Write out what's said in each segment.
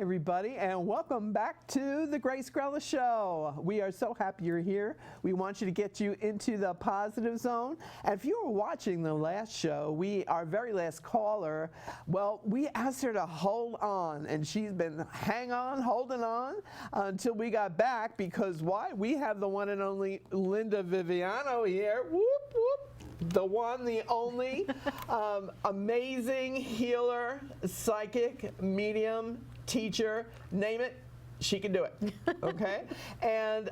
everybody, and welcome back to the Grace Grella Show. We are so happy you're here. We want you to get you into the positive zone. And if you were watching the last show, our very last caller, well, we asked her to hold on, and she's been holding on until we got back, because why? We have the one and only Linda Viviano here. Whoop, whoop. The one, the only, amazing healer, psychic, medium, teacher, name it, she can do it, okay? And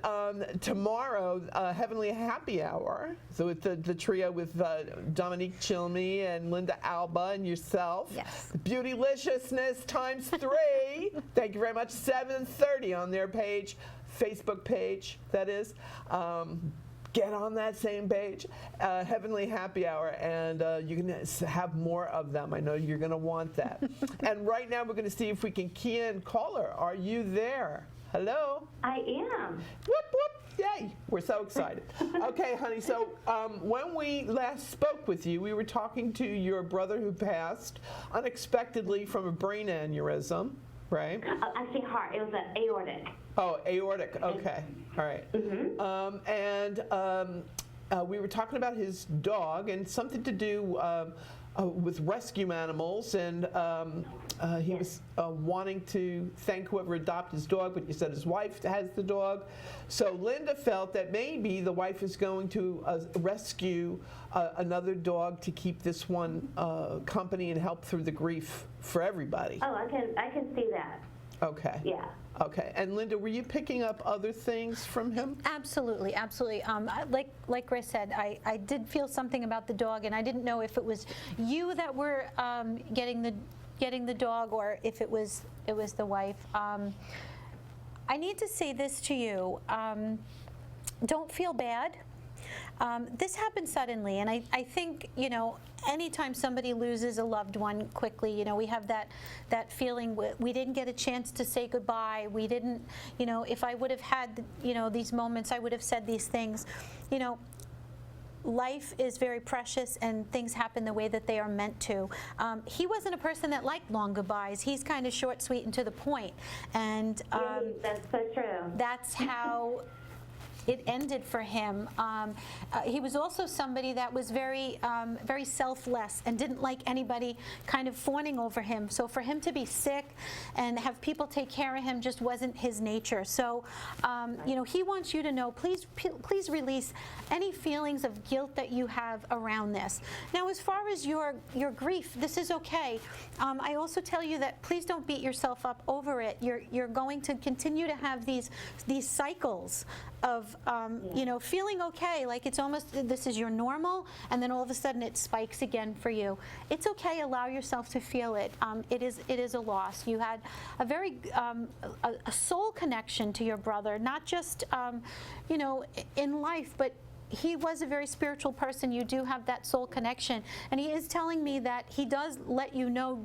tomorrow, Heavenly Happy Hour, so it's the trio with Dominique Chilmy and Linda Alba and yourself. Yes. Beautyliciousness times 3. Thank you very much. 7:30 on their page, Facebook page, that is. Get on that same page, Heavenly Happy Hour, and you can have more of them. I know you're going to want that. And right now we're going to see if we can key in. Caller, are you there? Hello? I am. Whoop, whoop, yay. We're so excited. Okay, honey, so when we last spoke with you, we were talking to your brother who passed unexpectedly from a brain aneurysm, right? Actually, heart. It was an aortic. Oh, aortic. Okay. All right. Mm-hmm. We were talking about his dog and something to do with rescue animals, and he was wanting to thank whoever adopted his dog, but you said his wife has the dog. So Linda felt that maybe the wife is going to rescue another dog to keep this one company and help through the grief for everybody. Oh, I can see that. Okay. Yeah. Okay. And Linda, were you picking up other things from him? Absolutely, absolutely. Like Grace said, I did feel something about the dog, and I didn't know if it was you that were getting the dog, or if it was the wife. I need to say this to you. Don't feel bad. This happened suddenly, and I think, anytime somebody loses a loved one quickly, we have that feeling we didn't get a chance to say goodbye. We didn't, if I would have had, these moments, I would have said these things. Life is very precious, and things happen the way that they are meant to. He wasn't a person that liked long goodbyes. He's kind of short, sweet, and to the point. And that's so true. that's how it ended for him. He was also somebody that was very selfless and didn't like anybody kind of fawning over him. So for him to be sick and have people take care of him just wasn't his nature. So, he wants you to know, please release any feelings of guilt that you have around this. Now, as far as your grief, this is okay. I also tell you that please don't beat yourself up over it. You're going to continue to have these cycles of feeling okay, like it's almost this is your normal, and then all of a sudden it spikes again for you. It's okay. Allow yourself to feel it. It is a loss. You had a very a soul connection to your brother, not just in life, but he was a very spiritual person. You do have that soul connection, and he is telling me that he does let you know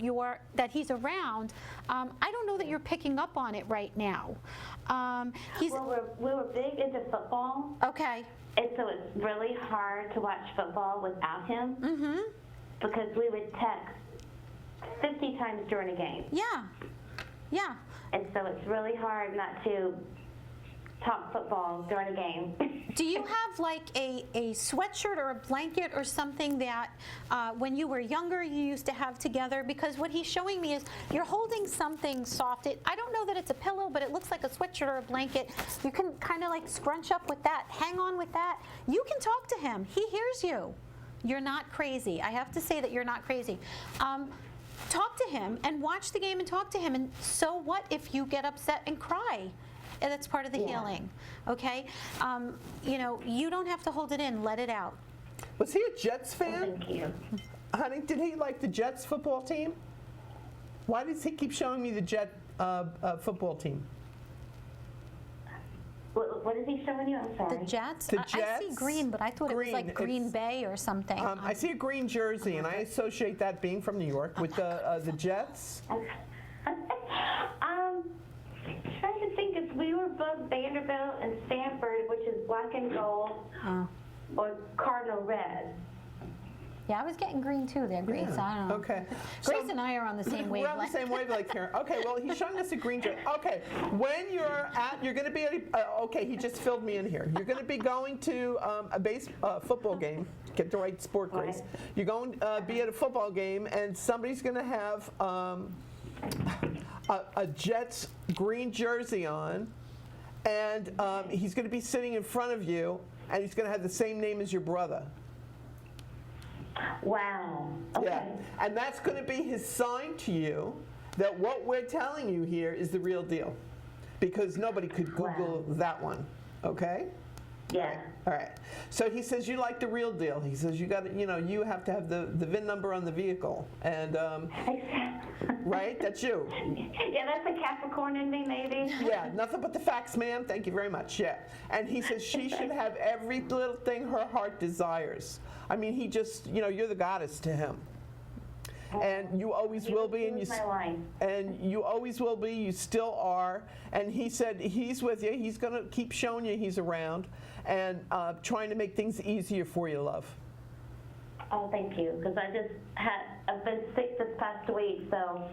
that he's around. I don't know that you're picking up on it right now. We were big into football. Okay. And so it's really hard to watch football without him. Mm-hmm. Because we would text 50 times during a game. Yeah. Yeah. And so it's really hard not to talk football during a game. Do you have like a sweatshirt or a blanket or something that when you were younger you used to have together? Because what he's showing me is you're holding something soft. I don't know that it's a pillow, but it looks like a sweatshirt or a blanket. You can kind of like scrunch up with that, hang on with that. You can talk to him. He hears you. You're not crazy. I have to say that you're not crazy. Talk to him and watch the game and talk to him. And so what if you get upset and cry? And that's part of the healing, okay? You don't have to hold it in. Let it out. Was he a Jets fan? Thank you. Honey, did he like the Jets football team? Why does he keep showing me the Jet football team? What is he showing you? I'm sorry. The Jets? The I Jets? see green, but I thought it was like Green Bay or something. I see a green jersey, and I associate that being from New York with the Jets. Trying to think if we were both Vanderbilt and Stanford, which is black and gold, or cardinal red. Yeah, I was getting green too there, Grace. Yeah. I don't know. Okay. Grace and I are on the same We're on the wavelength. same wavelength here. Okay, well, he's showing us a green dress. Okay, when you're going to be at, okay, he just filled me in here. You're going to be going to a football game. Get the right sport, Grace. You're going to be at a football game, and somebody's going to have a Jets green jersey on, and he's going to be sitting in front of you, and he's going to have the same name as your brother. Wow. Okay. Yeah, and that's going to be his sign to you that what we're telling you here is the real deal, because nobody could Google that one. Okay. Yeah. All right. So he says you like the real deal. He says you got to, you have to have the VIN number on the vehicle, and right, that's you. Yeah, that's a Capricorn in me, maybe. Yeah, nothing but the facts, ma'am. Thank you very much. Yeah, and he says she should have every little thing her heart desires. I mean, he just, you're the goddess to him. And you always will be, and you always will be. You still are. And he said he's with you. He's going to keep showing you he's around and trying to make things easier for you, love. Oh, thank you. Because I've been sick this past week, so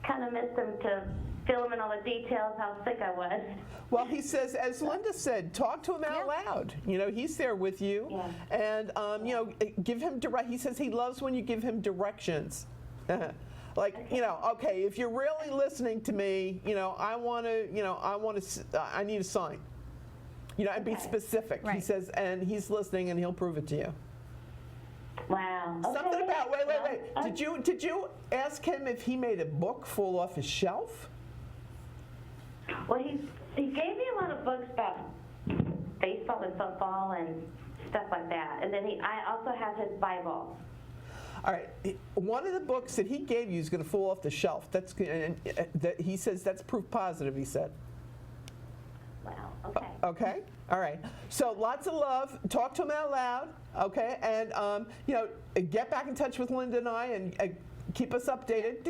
kind of missed him to fill him in all the details how sick I was. Well, he says, as Linda said, talk to him out loud. He's there with you, and give him He says he loves when you give him directions. Like, okay, if you're really listening to me, I need a sign. And be specific. Right. He says, and he's listening, and he'll prove it to you. Wow. Okay. Something about wait. Did you ask him if he made a book fall off his shelf? Well, he gave me a lot of books about baseball and football and stuff like that. And then I also have his Bible. All right. One of the books that he gave you is going to fall off the shelf. He says that's proof positive, he said. Wow. Okay. Okay. All right. So lots of love. Talk to him out loud. Okay. And, get back in touch with Linda and I and keep us updated.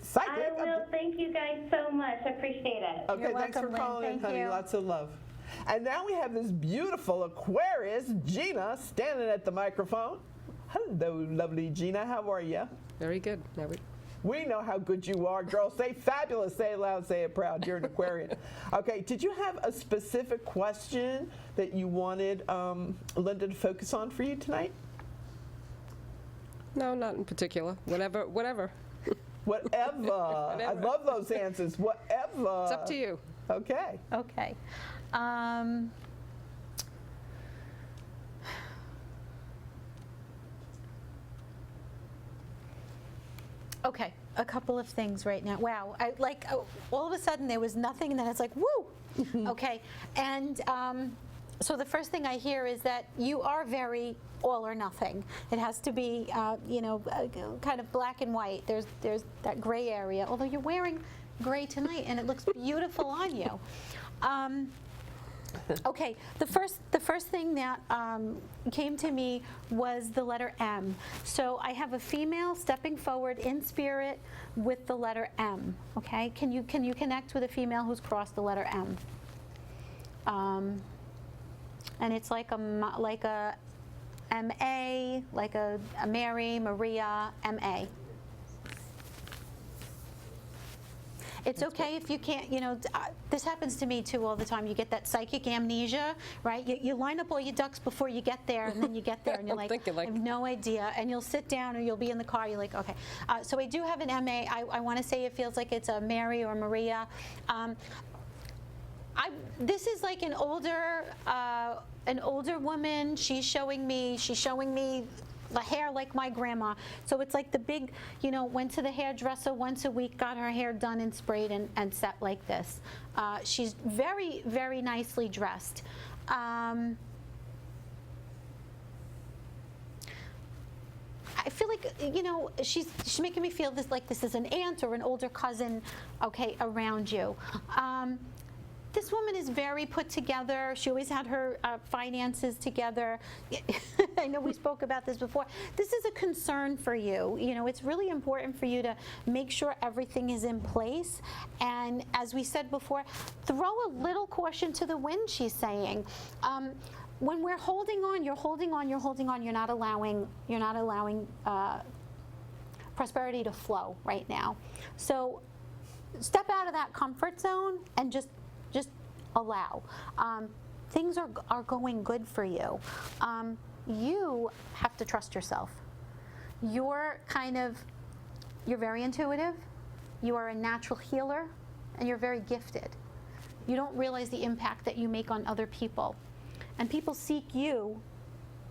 Psychic. I will. Thank you guys so much. I appreciate it. Okay. You're Thanks for welcome, Lynn. calling in, Thank honey. you. Lots of love. And now we have this beautiful Aquarius, Gina, standing at the microphone. Hello, lovely Gina. How are you? Very good. We know how good you are, girl. Say fabulous, say it loud, say it proud. You're an Aquarian. Okay, did you have a specific question that you wanted Linda to focus on for you tonight? No, not in particular. Whatever. Whatever. I love those answers. Whatever. It's up to you. Okay. Okay. Okay, a couple of things right now. Wow, all of a sudden there was nothing, and then it's like, woo! Okay, and so the first thing I hear is that you are very all or nothing. It has to be, kind of black and white. There's that gray area, although you're wearing gray tonight, and it looks beautiful on you. Okay, the first thing that came to me was the letter M. So I have a female stepping forward in spirit with the letter M. Okay, can you connect with a female who's crossed the letter M? And it's like a M-A, like a Mary, Maria, M-A. It's okay if you can't, this happens to me too all the time. You get that psychic amnesia, right? You line up all your ducks before you get there, and then you get there and you're like, I have no idea. And you'll sit down or you'll be in the car, you're like, okay. So I do have an MA. I want to say it feels like it's a Mary or Maria. This is like an older woman. She's showing me the hair like my grandma. So it's like the big, went to the hairdresser once a week, got her hair done and sprayed and set like this. She's very, very nicely dressed. I feel like, she's making me feel this is an aunt or an older cousin, okay, around you. This woman is very put together. She always had her finances together. I know we spoke about this before. This is a concern for you. It's really important for you to make sure everything is in place. And as we said before, throw a little caution to the wind, she's saying. when we're holding on, you're holding on, you're holding on, you're not allowing prosperity to flow right now. So step out of that comfort zone and just allow. Things are going good for you. You have to trust yourself. You're very intuitive, you are a natural healer, and you're very gifted. You don't realize the impact that you make on other people. And people seek you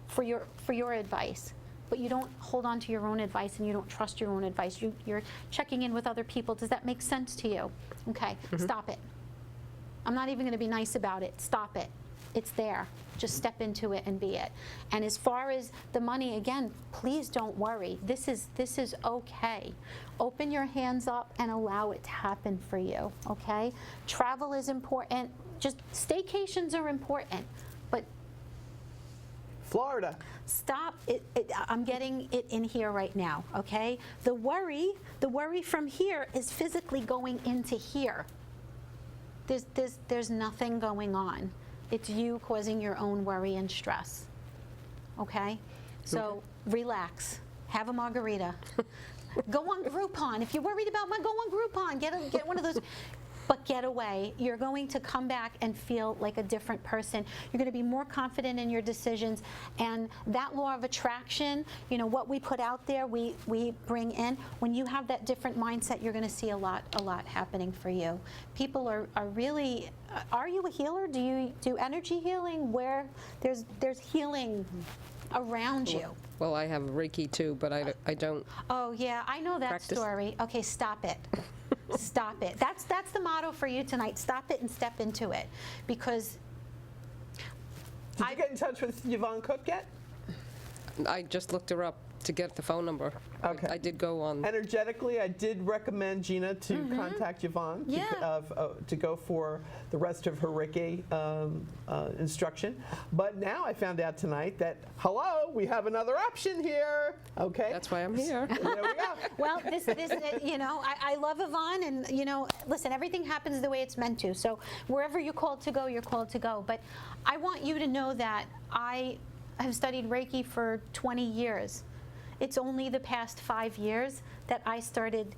for your advice, but you don't hold on to your own advice and you don't trust your own advice. You're checking in with other people. Does that make sense to you? Okay, stop it. I'm not even going to be nice about it. Stop it. It's there. Just step into it and be it. And as far as the money, again, please don't worry. This is okay. Open your hands up and allow it to happen for you, okay? Travel is important. Just staycations are important, but Florida. stop it. I'm getting it in here right now, okay? The worry from here is physically going into here. There's nothing going on. It's you causing your own worry and stress. Okay? So relax. Have a margarita. Go on Groupon. If you're worried about go on Groupon. Get one of those. But get away. You're going to come back and feel like a different person. You're going to be more confident in your decisions. And that law of attraction, what we put out there, we bring in. When you have that different mindset, you're going to see a lot happening for you. People are really, are you a healer? Do you do energy healing? Where there's healing around you. Well, I have Reiki too, but I don't. Oh yeah, I know that Practice. story. Okay, stop it. Stop it. That's the motto for you tonight. Stop it and step into it. Because Did you get in touch with Yvonne Cook yet? I just looked her up to get the phone number. Okay. I did go on. Energetically, I did recommend Gina to contact Yvonne to go for the rest of her Reiki instruction. But now I found out tonight that, hello, we have another option here. Okay. That's why I'm here. There we go. well, this I love Yvonne, and listen, everything happens the way it's meant to. So wherever you're called to go, you're called to go. But I want you to know that I have studied Reiki for 20 years. It's only the past 5 years that I started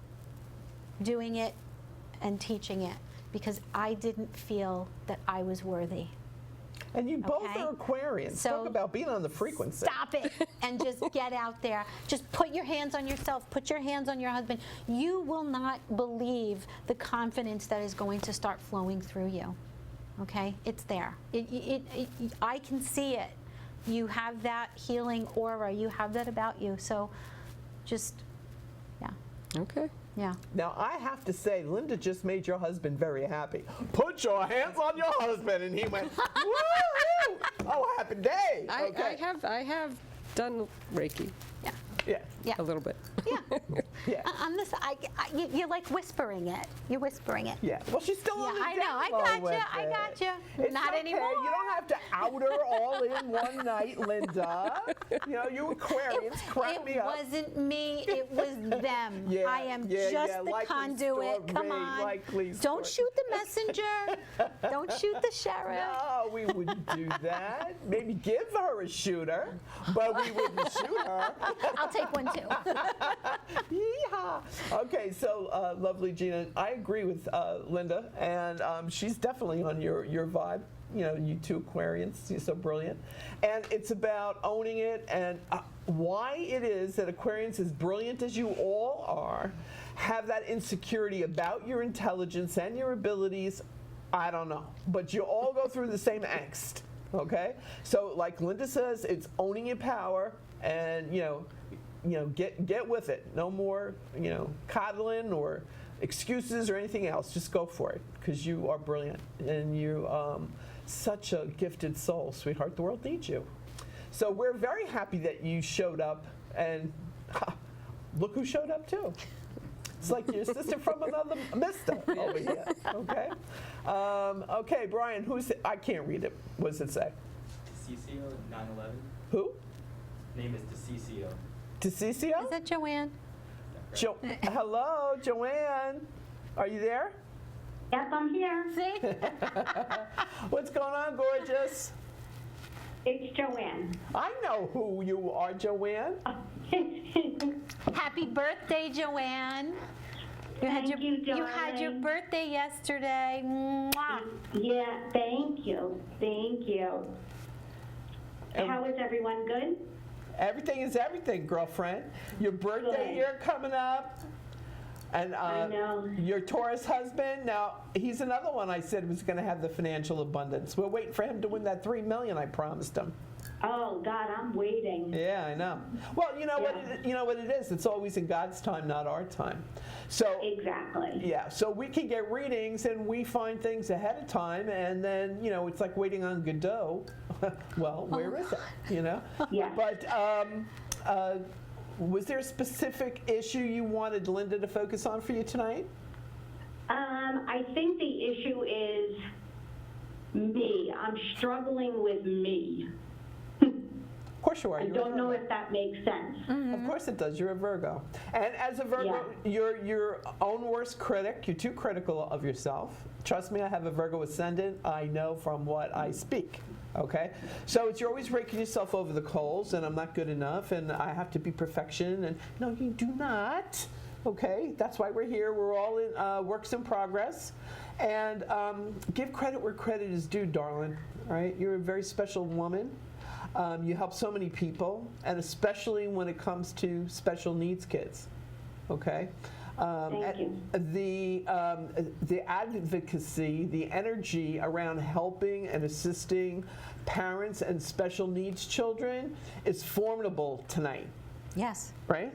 doing it and teaching it because I didn't feel that I was worthy. And you both Okay. are Aquarians. So Talk about being on the frequency. Stop it and just get out there. Just put your hands on yourself. Put your hands on your husband. You will not believe the confidence that is going to start flowing through you. Okay? It's there. I can see it. You have that healing aura. You have that about you. So just, Okay. yeah. Now, I have to say, Linda just made your husband very happy. Put your hands on your husband. And he went, woo! Oh, happy day. Okay. I have done Reiki Yeah. Yeah. a little bit. Yeah. Yeah. On this, you're like whispering it. You're whispering it. Yeah. Well, she's still on the I know. I down low got with you. I it. got you. It's Not okay. anymore. You don't have to out her all in one night, Linda. You Aquarians crack me up. It wasn't me. It was them. Yeah, I am yeah, just yeah, the likely conduit. story, Come on. likely Don't story. shoot the messenger. Don't shoot the sheriff. No, we wouldn't do that. Maybe give her a shooter, but we wouldn't shoot her. I'll take one too. Yeehaw. Okay, so lovely Gina. I agree with Linda, and she's definitely on your vibe. You two Aquarians, you're so brilliant. And it's about owning it, and why it is that Aquarians, as brilliant as you all are, have that insecurity about your intelligence and your abilities. I don't know, but you all go through the same angst. Okay, so like Linda says, it's owning your power, and get with it. No more, coddling or excuses or anything else. Just go for it, because you are brilliant and you such a gifted soul, sweetheart. The world needs you. So we're very happy that you showed up, and look who showed up too. It's like your sister from another mister over here. Okay. Okay, Brian. I can't read it. What does it say? DeCiccio 911. Who? Name is DeCiccio. DeCiccio? Is that Joanne? Hello, Joanne. Are you there? Yes, I'm here. See? What's going on, gorgeous? It's Joanne. I know who you are, Joanne. Happy birthday, Joanne. Thank you, You had your darling. birthday yesterday. Mwah. Yeah, thank you. Thank you. How is everyone? Good? Everything is everything, girlfriend. Your birthday Good. year coming up. And I know. your Taurus husband, now, he's another one I said was going to have the financial abundance. We're waiting for him to win that $3 million I promised him. Oh, God, I'm waiting. Yeah, I know. Well, you know what it is? It's always in God's time, not our time. So Exactly. yeah, so we can get readings and we find things ahead of time, and then, it's like waiting on Godot. Well, where is it? Yeah. But was there a specific issue you wanted Linda to focus on for you tonight? I think the issue is me. I'm struggling with me. Of course you are. I You're a don't know Virgo. if that makes sense. Of course it does. You're a Virgo. And as a Virgo, you're your own worst critic. You're too critical of yourself. Trust me, I have a Virgo ascendant. I know from what I speak. Okay? So you're always raking yourself over the coals, and I'm not good enough, and I have to be perfection. And no, you do not. Okay? That's why we're here. We're all in works in progress. And give credit where credit is due, darling. All right? You're a very special woman. You help so many people, and especially when it comes to special needs kids. Okay? Thank you. The advocacy, the energy around helping and assisting parents and special needs children is formidable tonight, Yes. right?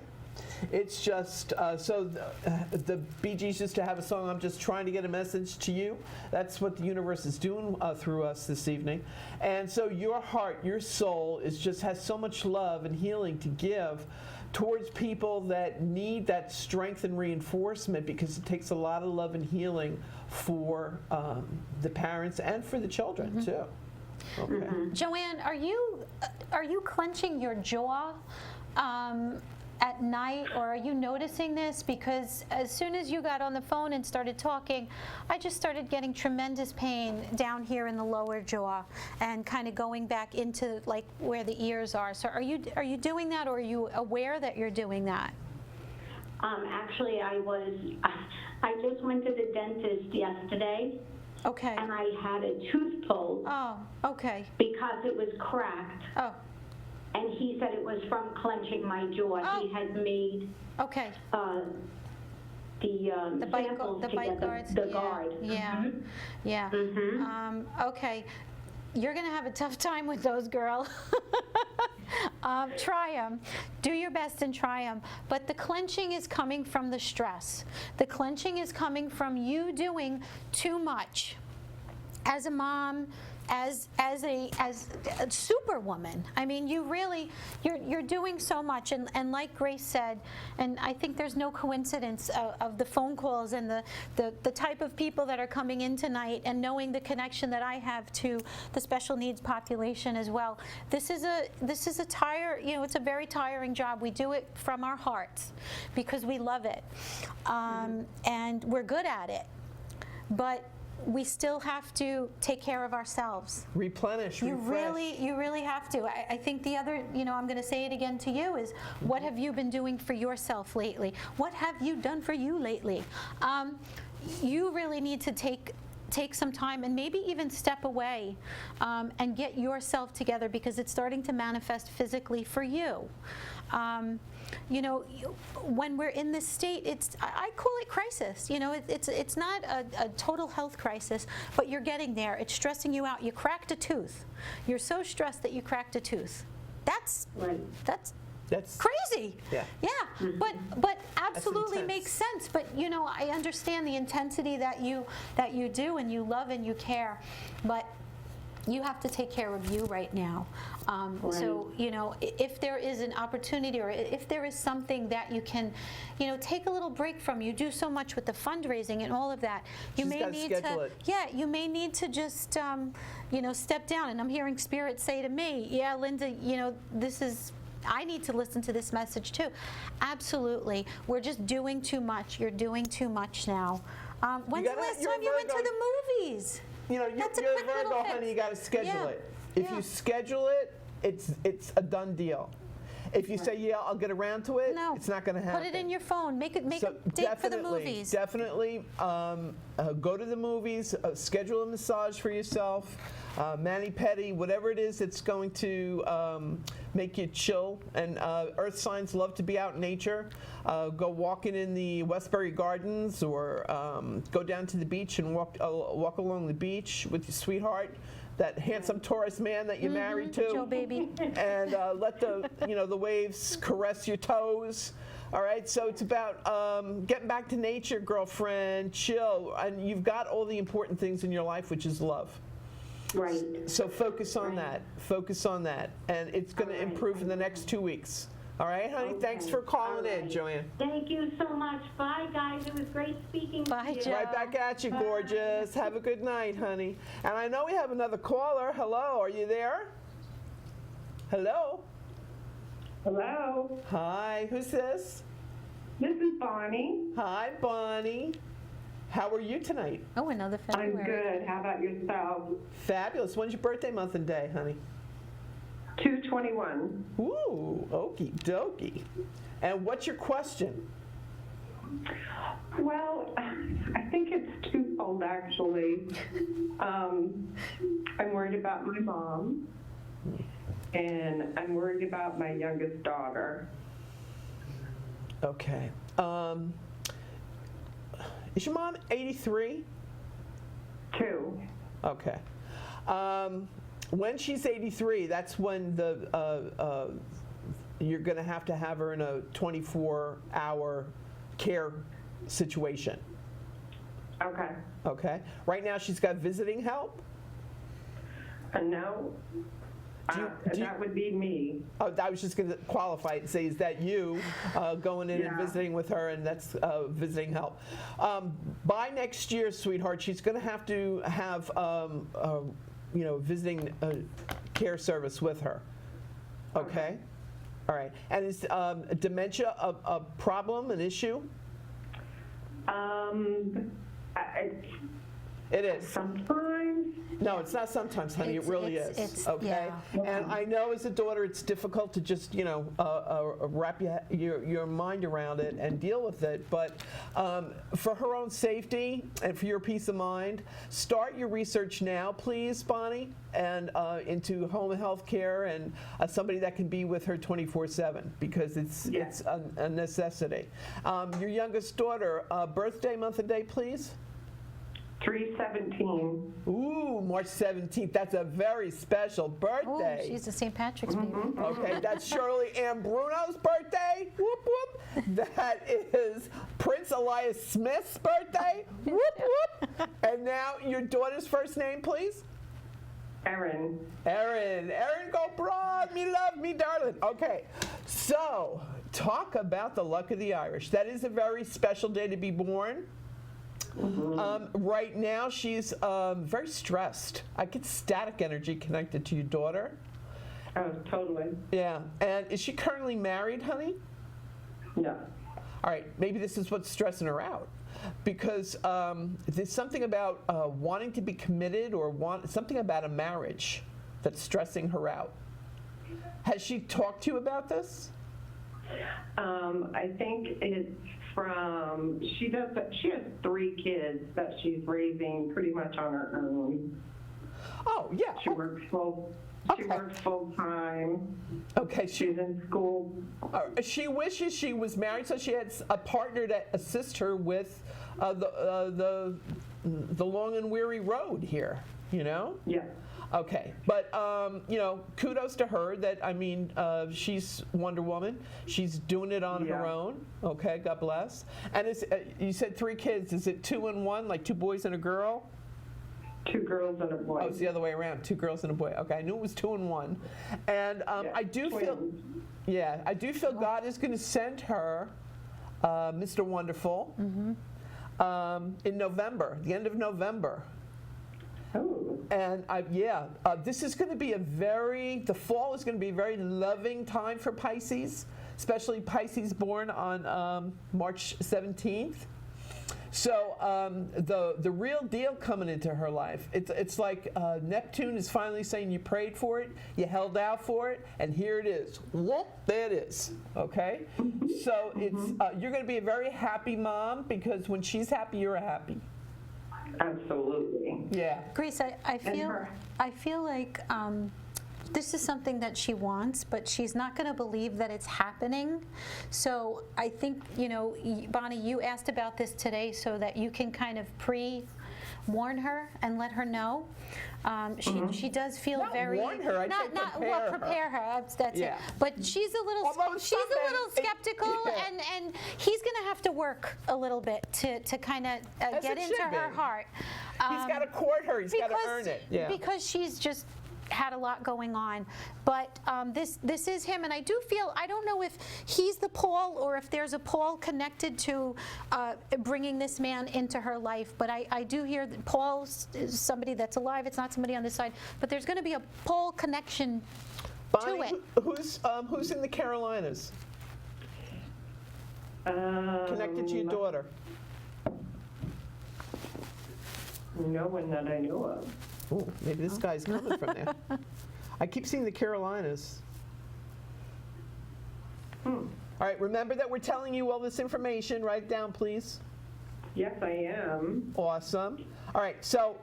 It's just, the Bee Gees used to have a song, I'm just trying to get a message to you. That's what the universe is doing through us this evening. And so your heart, your soul has so much love and healing to give towards people that need that strength and reinforcement, because it takes a lot of love and healing for the parents and for the children too. Okay. Joanne, are you clenching your jaw at night, or are you noticing this? Because as soon as you got on the phone and started talking, I just started getting tremendous pain down here in the lower jaw and kind of going back into like where the ears are. So are you doing that, or are you aware that you're doing that? Actually, I just went to the dentist yesterday, Okay. and I had a tooth pulled Oh, okay. because it was cracked. Oh, And he said it was from clenching my jaw. Oh. He had made okay. the bite samples the to bite get guards? the Yeah, guard. yeah. Mhm. Yeah. Mhm. Okay. You're going to have a tough time with those, girl. Try them. Do your best and try them. But the clenching is coming from the stress. The clenching is coming from you doing too much. As a mom, as a superwoman. I mean, you're doing so much, and like Grace said, and I think there's no coincidence of the phone calls and the type of people that are coming in tonight, and knowing the connection that I have to the special needs population as well. This is a it's a very tiring job. We do it from our hearts because we love it, and we're good at it, but we still have to take care of ourselves. Replenish, You refresh. really have to. I think the other, I'm going to say it again to you, is what have you been doing for yourself lately? What have you done for you lately? You really need to take some time and maybe even step away and get yourself together, because it's starting to manifest physically for you. When we're in this state, I call it crisis. It's not a total health crisis, but you're getting there. It's stressing you out. You cracked a tooth. You're so stressed that you cracked a tooth. That's crazy. Yeah. Yeah, but absolutely intense. makes sense. But I understand the intensity that you do, and you love and you care, but you have to take care of you right now. So, if there is an opportunity, or if there is something that you can, take a little break from, you do so much with the fundraising and all of that. You She's may gotta need schedule to, it. yeah, you may need to just, step down. And I'm hearing Spirit say to me, yeah, Linda, I need to listen to this message too. Absolutely. We're just doing too much. You're doing too much now. When's the last you're time you went to Virgo. the movies? You're That's a a quick little Virgo, fix. honey. You got to schedule Yeah. it. If Yeah. you schedule it, it's a done deal. If you say, yeah, I'll get around to it, No. it's not going to happen. Put it in your phone. Make a date for the movies. Definitely go to the movies, schedule a massage for yourself, mani-pedi, whatever it is that's going to make you chill. And earth signs love to be out in nature. Go walking in the Westbury Gardens, or go down to the beach and walk along the beach with your sweetheart, that handsome tourist man that you're married to. Joe baby. And let the waves caress your toes. All right, so it's about getting back to nature, girlfriend, chill, and you've got all the important things in your life, which is love. Right. So focus on that. Focus on that, and it's going to improve in the next 2 weeks. All right, honey. Okay. Thanks for calling All in, right. Joanne. Thank you so much. Bye, guys. It was great speaking Bye, to you. Jo. Right back at you, gorgeous. Have a good night, honey. And I know we have another caller. Hello, are you there? Hello. Hello. Hi. Who's this? This is Barney. Hi, Bonnie. How are you tonight? Oh, another I'm February. good. How about yourself? Fabulous. When's your birthday month and day, honey? 221. Ooh, okie dokie. And what's your question? Well, I think it's twofold, actually. I'm worried about my mom, and I'm worried about my youngest daughter. Okay. Is your mom 83? 2. Okay. When she's 83, that's when you're going to have her in a 24-hour care situation. Okay. Okay. Right now, she's got visiting help. No. Do you- That would be me. Oh, I was just going to qualify it and say, is that you going in and Yeah. visiting with her, and that's visiting help. By next year, sweetheart, she's going to have visiting care service with her. Okay? All right. And is dementia a problem, an issue? It is. Sometimes. No, it's not sometimes, honey. It really is. Okay. yeah. And I know as a daughter, it's difficult to just wrap your mind around it and deal with it. But for her own safety and for your peace of mind, start your research now, please, Bonnie, and into home health care and somebody that can be with her 24/7, because it's a necessity. Your youngest daughter, birthday, month, and day, please. 3/17. Ooh, March 17th. That's a very special Oh, birthday. she's a St. Patrick's baby. Okay, that's Shirley Ann Bruno's birthday. Whoop, whoop. That is Prince Elias Smith's birthday. Whoop, whoop. And now your daughter's first name, please. Erin. Erin. Erin, go broad. Me love, me darling. Okay, so talk about the luck of the Irish. That is a very special day to be born. Right now, she's very stressed. I get static energy connected to your daughter. Oh, totally. Yeah. And is she currently married, honey? No. All right. Maybe this is what's stressing her out. Because there's something about wanting to be committed, or something about a marriage that's stressing her out. Has she talked to you about this? I think it's from, she has 3 kids that she's raising pretty much on her own. Oh, yeah. She works full time. Okay. She's in school. She wishes she was married, so she had a partner to assist her with the long and weary road here, you know? Yeah. Okay, but kudos to her. She's Wonder Woman. She's doing it on her own. Okay, God bless. And you said 3 kids. Is it 2 and 1, like 2 boys and a girl? 2 girls and a boy. Oh, it's the other way around. 2 girls and a boy. Okay, I knew it was 2 and 1. And I do feel God is going to send her Mr. Wonderful in November, the end of November. Oh. And this is going to be the fall is going to be a very loving time for Pisces, especially Pisces born on March 17th. So the real deal coming into her life, it's like Neptune is finally saying you prayed for it, you held out for it, and here it is. Whoop, there it is. Okay? So it's you're going to be a very happy mom because when she's happy, you're happy. Absolutely. Yeah. Grace, I feel like this is something that she wants, but she's not going to believe that it's happening. So I think, Bonnie, you asked about this today so that you can kind of pre-warn her and let her know. She does feel Not very warn her, I think prepare her. That's Yeah. it. But she's a little skeptical, and he's going to have to work a little bit to kind of As get it into should her be. heart. He's got to court her. He's got to earn it. Yeah. Because she's just had a lot going on. But this is him, and I do feel, I don't know if he's the Paul or if there's a Paul connected to bringing this man into her life, but I do hear that Paul is somebody that's alive, it's not somebody on this side, but there's going to be a Paul connection Bonnie, to it. who's in the Carolinas? Connected to your daughter. No one that I know of. Ooh, maybe this guy's coming from there. I keep seeing the Carolinas. All right, remember that we're telling you all this information. Write it down, please. Yes, I am. Awesome. All right, so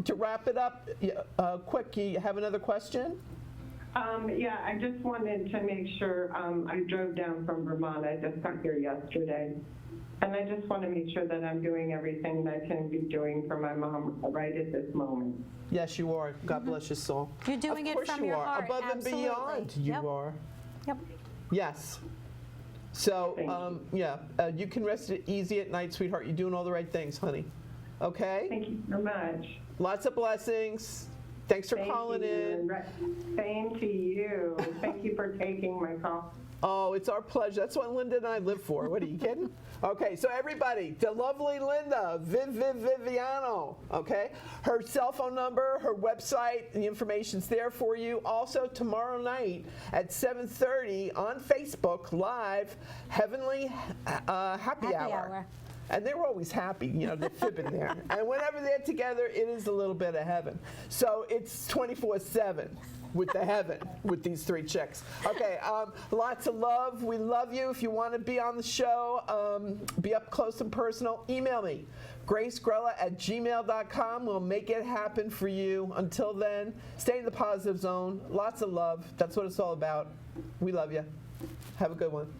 to wrap it up, quick, you have another question? Yeah, I just wanted to make sure, I drove down from Vermont. I just got here yesterday. And I just want to make sure that I'm doing everything that I can be doing for my mom right at this moment. Yes, you are. God bless your soul. You're doing Of it course from you your are. heart. Above Absolutely. and beyond, you Yep. are. Yep. Yes. So, Thank you can rest easy at night, sweetheart. You're doing all the right things, honey. Okay? Thank you so much. Lots of blessings. Thanks for Thank calling you. in. Same to you. Thank you for taking my call. Oh, it's our pleasure. That's what Linda and I live for. What are you kidding? Okay, so everybody, the lovely Linda Viviano, okay? Her cell phone number, her website, the information's there for you. Also, tomorrow night at 7:30 on Facebook Live, Heavenly Happy Hour. And they're always happy, they're fibbing there. And whenever they're together, it is a little bit of heaven. So it's 24/7 with the heaven with these three chicks. Okay, lots of love. We love you. If you want to be on the show, be up close and personal, email me, gracegrella@gmail.com. We'll make it happen for you. Until then, stay in the positive zone. Lots of love. That's what it's all about. We love you. Have a good one.